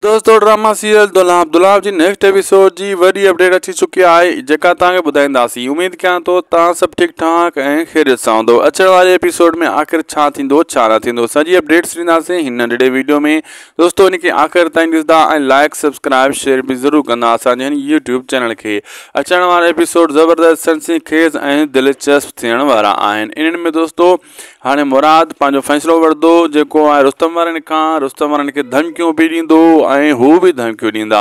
दोस्तों drama serial दुलाब दुलाब जी next episode जी वही update अची चुकी है जेका ताके बुधाईंदासीं। उम्मीद कयां तो ता सब ठीक ठाक ऐं खैरियत सां हूंदो। अचण वाले एपिसोड में आखिर छा थींदो छा न थींदो सॼी अपडेट्स ॾींदासीं हिन नंढड़े वीडियो में। दोस्तों इनके आखिर ताईं ॾिसंदा ऐं लाइक सब्सक्राइब शेयर भी ज़रूर कंदा असांजे हिन यूट्यूब चैनल के। अचण वारा एपिसोड ज़बरदस्त सनसनीखेज़ ऐं दिलचस्प थियण वारा आहिनि। इन्हनि में दोस्तों हाणे मुराद पंहिंजो फ़ैसिलो वठंदो जेको आहे रुस्तम वारनि खां। रुस्तम वारनि खे धमकियूं बि ॾींदो ऐं हू भी धमकियूं ॾींदा।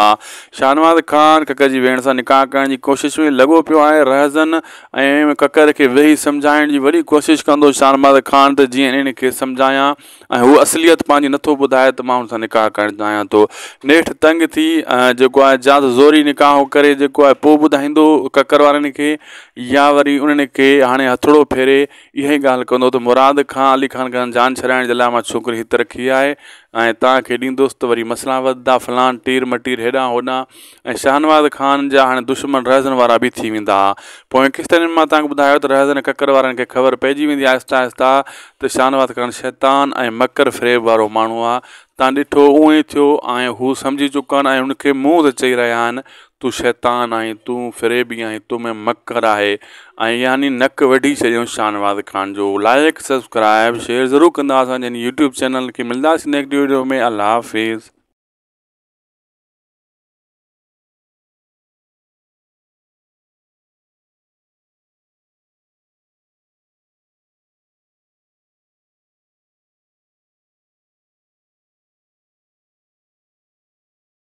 शाहनवाज़ खान ककर जी भेण सां निकाह करण जी कोशिश में लॻो पियो आहे। रहज़न ऐं ककर खे वेही सम्झाइण जी वरी कोशिश कंदो शाहनवाज़ खान त जीअं इन्हनि खे सम्झायां ऐं हू असलियत पंहिंजी नथो ॿुधाए त मां हुन सां निकाह करणु चाहियां थो। नेठि तंग थी जेको आहे जात ज़ोरी निकाह करे जेको आहे पोइ ॿुधाईंदो ककर वारनि खे या वरी उन्हनि खे हाणे हथड़ो फेरे इहा ई ॻाल्हि कंदो त मुराद खां अली खान खां जान छॾाइण जे लाइ मां छोकिरी हिते रखी आहे ऐं तव्हांखे ॾींदुसि त वरी मसला वधंदा फलान टीर मटीर हेॾां होॾां ऐं शाहनवाज़ खान जा हाणे दुश्मन रहज़न वारा बि थी वेंदा। पोइ किस्तनि मां तव्हांखे ॿुधायो त रहज़न ककर वारनि खे ख़बर पइजी वेंदी आहिस्ता आहिस्ता त शाहनवाज़ खान शैतान ऐं मकर फ़रेब वारो माण्हू आहे। तव्हां ॾिठो उअं ई थियो ऐं हू सम्झी चुका आहिनि ऐं हुनखे मुंहुं त चई रहिया आहिनि तूं शैतान आहीं तूं फ़रेबी आहीं तूं में मकर आहे ऐं यानी नक वढी छॾियऊं शाहनवाज़ खान जो। लाइक सब्सक्राइब शेयर ज़रूर कंदा असांजे यूट्यूब चैनल के। मिलंदासीं नेक्स्ट वीडियो में। अल्लाह हाफ़िज़।